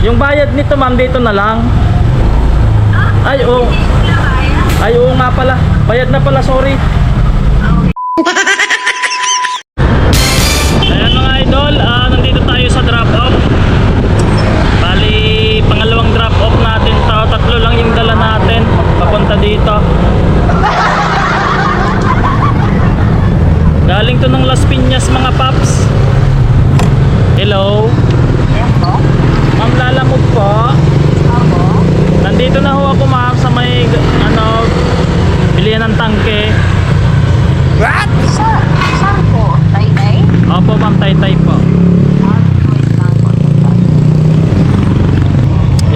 Yung bayad nito ma'am, dito na lang. Ay, oo. Ay, oo nga pala. Bayad na pala, sorry. Ayan mga idol, nandito tayo sa drop off. Bali, pangalawang drop off natin to. Tatlo lang yung dala natin papunta dito. Galing to ng Las Piñas mga paps. Hello. Ma'am, lalamog po. Nandito na ho ako ma'am sa may bilihan ng tangke. What? Saan po? Taytay? Opo ma'am, Taytay po.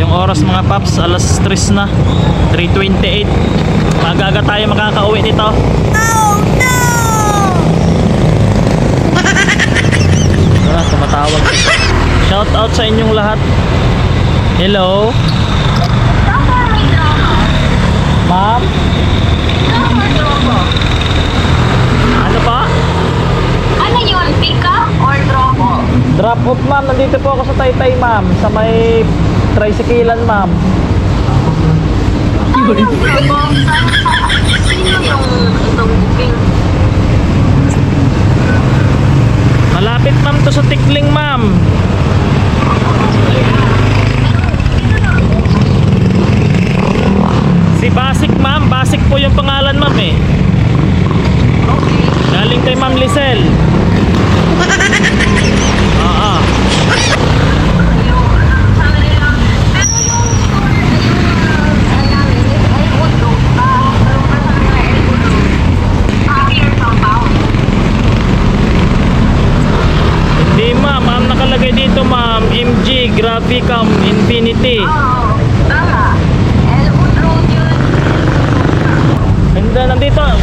Yung oras mga paps, alas 3 na, 3:28. Magaga tayo makakauwi nito. Oh no! Tara, tumatawag. Shout out sa inyong lahat. Hello. Ma'am? Ano pa? Ano yun? Pick up or drop off? Drop off ma'am, nandito po ako sa Taytay ma'am, sa may tricyclean ma'am. Ano yung drop off? Sino yung itong booking? Malapit ma'am to sa Tikling ma'am. Si Basic ma'am, Basic po yung pangalan ma'am eh. Okay. Galing kay Ma'am Lisel. Oo. Hindi ma'am, ang nakalagay dito ma'am, MG Graphicam Infinity.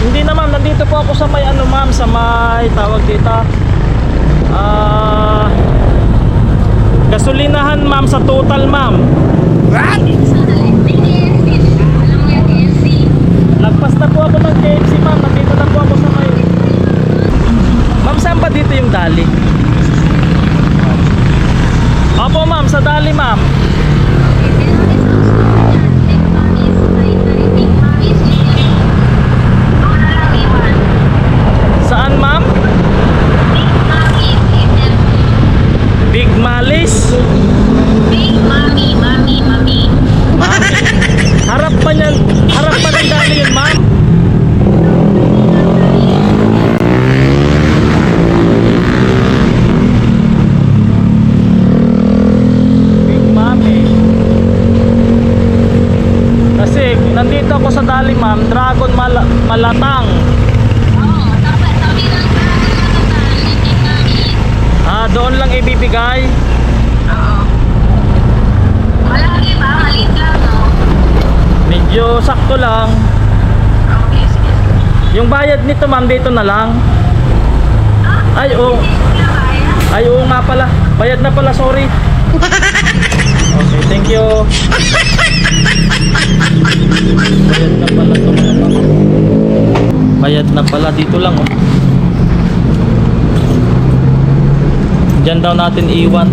Hindi na ma'am, nandito po ako sa may ma'am, sa may tawag dito. Gasolinahan ma'am, sa Total ma'am. What? Lagpas na po ako ng KFC ma'am, nandito na po ako sa may. Ma'am, saan ba dito yung Dali? Opo ma'am, sa Dali ma'am. Saan ma'am? Big Malis? Big Mami. Mami. Harap pa ng Dali yun ma'am. Big Mami. Kasi nandito ako sa Dali ma'am, Dragon Malatang. Doon lang ibibigay. Oo. Malaki ba? Maliit lang, no? Medyo sakto lang. Okay, sige. Yung bayad nito ma'am, dito na lang. Ay, oo. Ay, oo nga pala. Bayad na pala, sorry. Okay, thank you. Bayad na pala to. Bayad na pala, dito lang oh. Diyan daw natin iwan.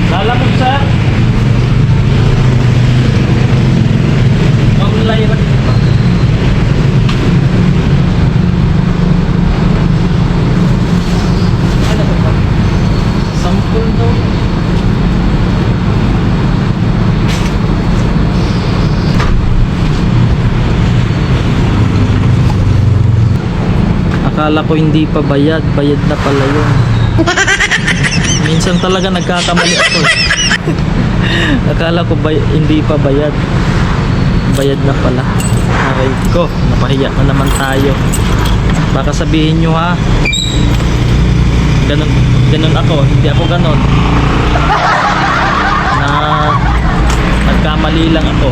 Lalamog sir. Maulay ba? Sampul daw. Akala ko hindi pa bayad, bayad na pala yun. Minsan talaga nagkakamali ako. Akala ko hindi pa bayad. Bayad na pala. Aray ko, napahiya na naman tayo. Baka sabihin nyo ha, ganun ako, hindi ako ganun. Na nagkamali lang ako.